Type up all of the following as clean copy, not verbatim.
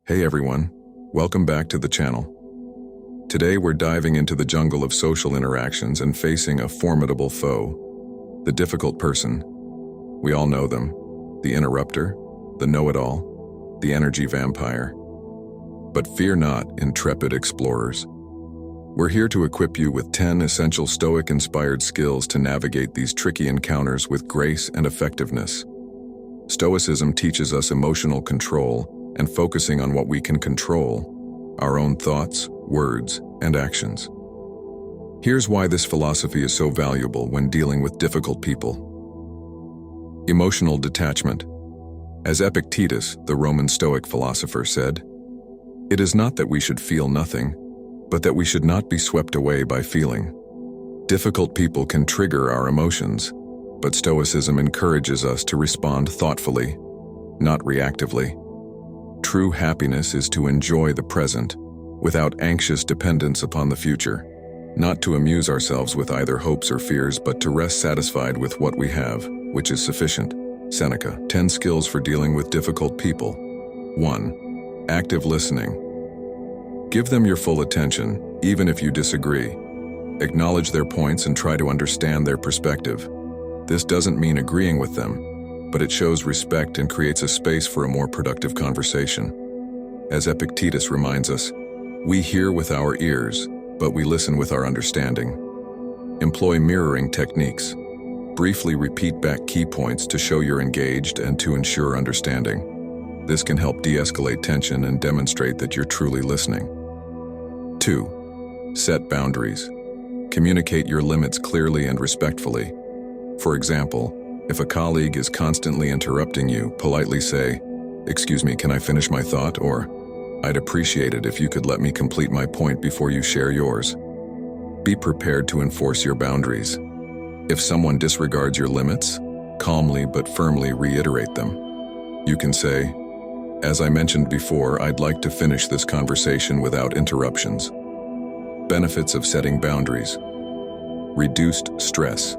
Hey everyone, welcome back to the channel. Today we're diving into the jungle of social interactions and facing a formidable foe, the difficult person. We all know them, the interrupter, the know-it-all, the energy vampire. But fear not, intrepid explorers. We're here to equip you with 10 essential Stoic-inspired skills to navigate these tricky encounters with grace and effectiveness. Stoicism teaches us emotional control and focusing on what we can control, our own thoughts, words, and actions. Here's why this philosophy is so valuable when dealing with difficult people. Emotional detachment. As Epictetus, the Roman Stoic philosopher, said, "It is not that we should feel nothing, but that we should not be swept away by feeling." Difficult people can trigger our emotions, but Stoicism encourages us to respond thoughtfully, not reactively. True happiness is to enjoy the present, without anxious dependence upon the future, not to amuse ourselves with either hopes or fears, but to rest satisfied with what we have, which is sufficient. Seneca. 10 skills for dealing with difficult people. 1. Active listening. Give them your full attention, even if you disagree. Acknowledge their points and try to understand their perspective. This doesn't mean agreeing with them, but it shows respect and creates a space for a more productive conversation. As Epictetus reminds us, we hear with our ears, but we listen with our understanding. Employ mirroring techniques. Briefly repeat back key points to show you're engaged and to ensure understanding. This can help de-escalate tension and demonstrate that you're truly listening. 2. Set boundaries. Communicate your limits clearly and respectfully. For example, if a colleague is constantly interrupting you, politely say, "Excuse me, can I finish my thought?" Or, "I'd appreciate it if you could let me complete my point before you share yours." Be prepared to enforce your boundaries. If someone disregards your limits, calmly but firmly reiterate them. You can say, "As I mentioned before, I'd like to finish this conversation without interruptions." Benefits of setting boundaries. Reduced stress.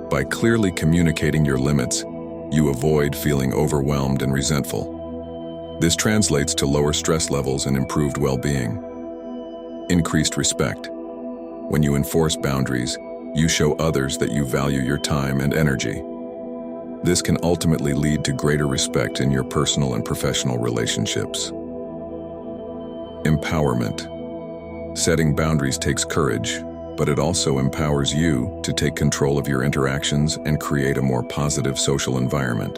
By clearly communicating your limits, you avoid feeling overwhelmed and resentful. This translates to lower stress levels and improved well-being. Increased respect. When you enforce boundaries, you show others that you value your time and energy. This can ultimately lead to greater respect in your personal and professional relationships. Empowerment. Setting boundaries takes courage, but it also empowers you to take control of your interactions and create a more positive social environment.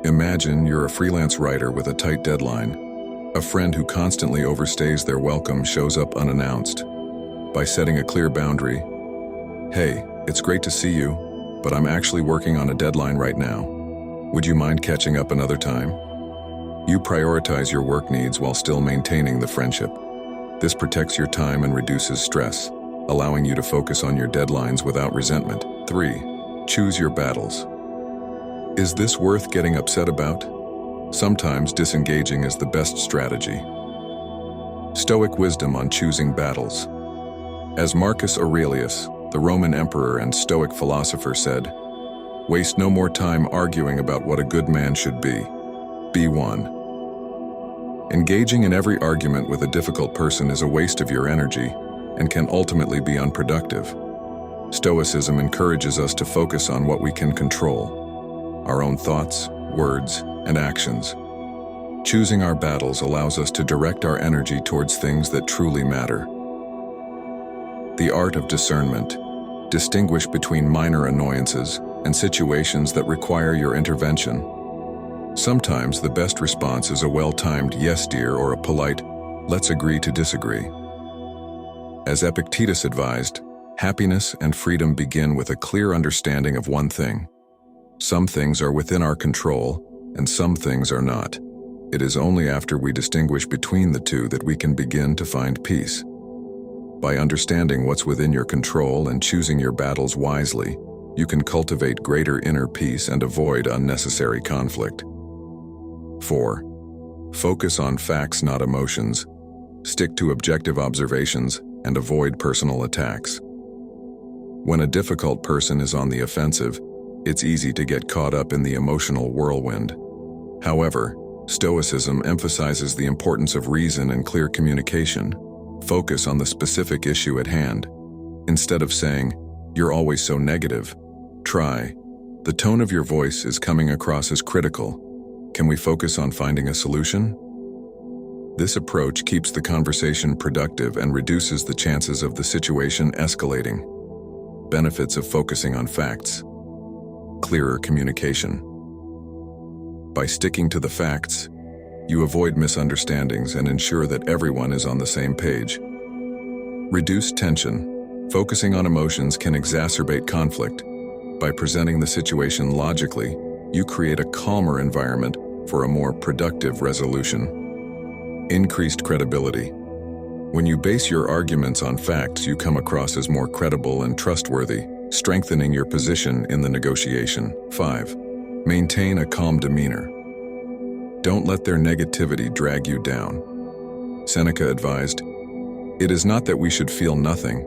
Imagine you're a freelance writer with a tight deadline. A friend who constantly overstays their welcome shows up unannounced. By setting a clear boundary, "Hey, it's great to see you, but I'm actually working on a deadline right now. Would you mind catching up another time?" You prioritize your work needs while still maintaining the friendship. This protects your time and reduces stress, allowing you to focus on your deadlines without resentment. 3. Choose your battles. Is this worth getting upset about? Sometimes disengaging is the best strategy. Stoic wisdom on choosing battles. As Marcus Aurelius, the Roman emperor and Stoic philosopher, said, "Waste no more time arguing about what a good man should be. Be one." Engaging in every argument with a difficult person is a waste of your energy and can ultimately be unproductive. Stoicism encourages us to focus on what we can control, our own thoughts, words, and actions. Choosing our battles allows us to direct our energy towards things that truly matter. The art of discernment. Distinguish between minor annoyances and situations that require your intervention. Sometimes the best response is a well-timed "yes, dear," or a polite "let's agree to disagree." As Epictetus advised, happiness and freedom begin with a clear understanding of one thing. Some things are within our control, and some things are not. It is only after we distinguish between the two that we can begin to find peace. By understanding what's within your control and choosing your battles wisely, you can cultivate greater inner peace and avoid unnecessary conflict. 4. Focus on facts, not emotions. Stick to objective observations and avoid personal attacks. When a difficult person is on the offensive, it's easy to get caught up in the emotional whirlwind. However, Stoicism emphasizes the importance of reason and clear communication. Focus on the specific issue at hand. Instead of saying, "You're always so negative," try, "The tone of your voice is coming across as critical. Can we focus on finding a solution?" This approach keeps the conversation productive and reduces the chances of the situation escalating. Benefits of focusing on facts. Clearer communication. By sticking to the facts, you avoid misunderstandings and ensure that everyone is on the same page. Reduce tension. Focusing on emotions can exacerbate conflict. By presenting the situation logically, you create a calmer environment for a more productive resolution. Increased credibility. When you base your arguments on facts, you come across as more credible and trustworthy, strengthening your position in the negotiation. 5. Maintain a calm demeanor. Don't let their negativity drag you down. Seneca advised, "It is not that we should feel nothing,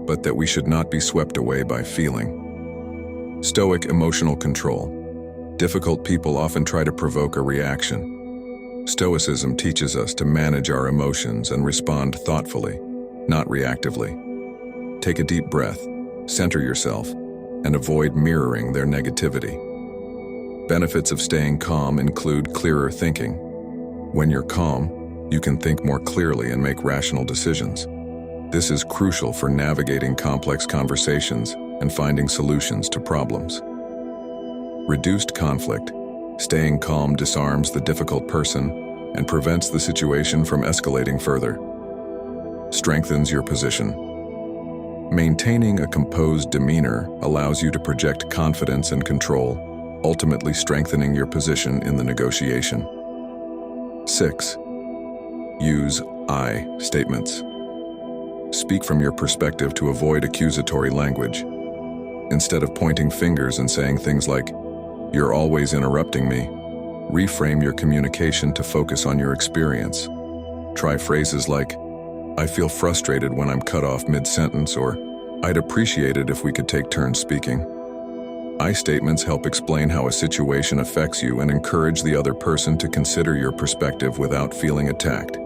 but that we should not be swept away by feeling." Stoic emotional control. Difficult people often try to provoke a reaction. Stoicism teaches us to manage our emotions and respond thoughtfully, not reactively. Take a deep breath, center yourself, and avoid mirroring their negativity. Benefits of staying calm include clearer thinking. When you're calm, you can think more clearly and make rational decisions. This is crucial for navigating complex conversations and finding solutions to problems. Reduced conflict. Staying calm disarms the difficult person and prevents the situation from escalating further. Strengthens your position. Maintaining a composed demeanor allows you to project confidence and control, ultimately strengthening your position in the negotiation. 6. Use I statements. Speak from your perspective to avoid accusatory language. Instead of pointing fingers and saying things like, "You're always interrupting me," reframe your communication to focus on your experience. Try phrases like, "I feel frustrated when I'm cut off mid-sentence," or "I'd appreciate it if we could take turns speaking." I statements help explain how a situation affects you and encourage the other person to consider your perspective without feeling attacked.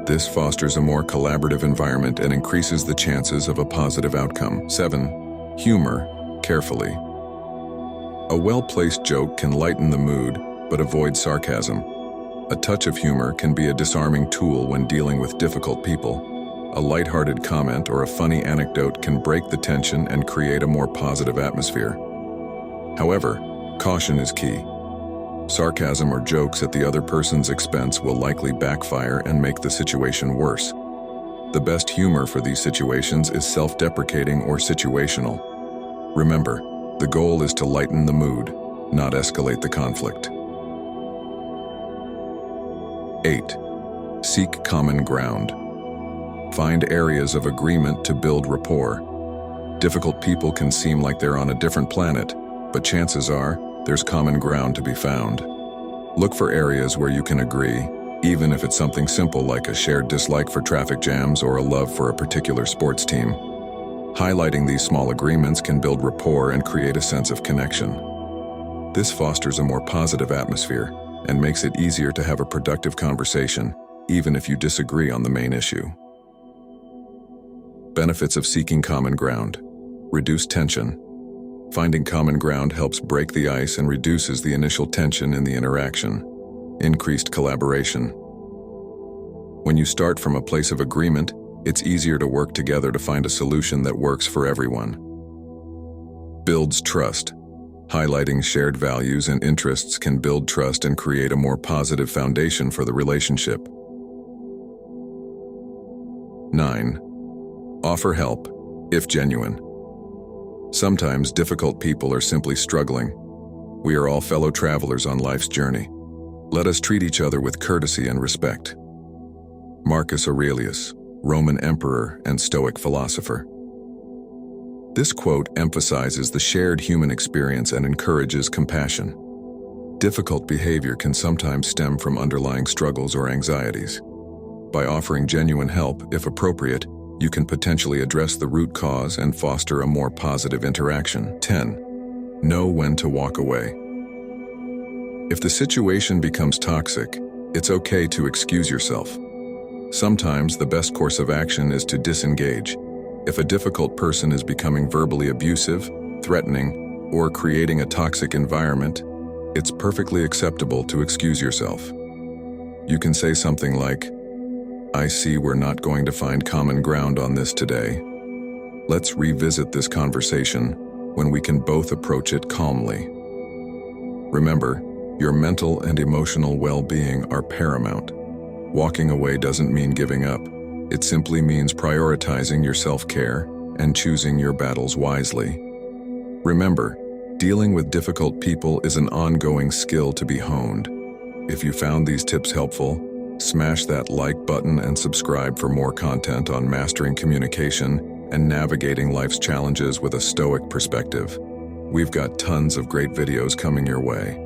This fosters a more collaborative environment and increases the chances of a positive outcome. 7. Humor carefully. A well-placed joke can lighten the mood, but avoid sarcasm. A touch of humor can be a disarming tool when dealing with difficult people. A lighthearted comment or a funny anecdote can break the tension and create a more positive atmosphere. However, caution is key. Sarcasm or jokes at the other person's expense will likely backfire and make the situation worse. The best humor for these situations is self-deprecating or situational. Remember, the goal is to lighten the mood, not escalate the conflict. 8. Seek common ground. Find areas of agreement to build rapport. Difficult people can seem like they're on a different planet, but chances are there's common ground to be found. Look for areas where you can agree, even if it's something simple like a shared dislike for traffic jams or a love for a particular sports team. Highlighting these small agreements can build rapport and create a sense of connection. This fosters a more positive atmosphere and makes it easier to have a productive conversation, even if you disagree on the main issue. Benefits of seeking common ground. Reduce tension. Finding common ground helps break the ice and reduces the initial tension in the interaction. Increased collaboration. When you start from a place of agreement, it's easier to work together to find a solution that works for everyone. Builds trust. Highlighting shared values and interests can build trust and create a more positive foundation for the relationship. 9. Offer help, if genuine. Sometimes difficult people are simply struggling. We are all fellow travelers on life's journey. Let us treat each other with courtesy and respect. Marcus Aurelius, Roman emperor and Stoic philosopher. This quote emphasizes the shared human experience and encourages compassion. Difficult behavior can sometimes stem from underlying struggles or anxieties. By offering genuine help, if appropriate, you can potentially address the root cause and foster a more positive interaction. 10. Know when to walk away. If the situation becomes toxic, It's okay to excuse yourself. Sometimes the best course of action is to disengage. If a difficult person is becoming verbally abusive, threatening, or creating a toxic environment, it's perfectly acceptable to excuse yourself. You can say something like, "I see we're not going to find common ground on this today. Let's revisit this conversation when we can both approach it calmly." Remember, your mental and emotional well-being are paramount. Walking away doesn't mean giving up. It simply means prioritizing your self-care and choosing your battles wisely. Remember, dealing with difficult people is an ongoing skill to be honed. If you found these tips helpful, smash that like button and subscribe for more content on mastering communication and navigating life's challenges with a stoic perspective. We've got tons of great videos coming your way.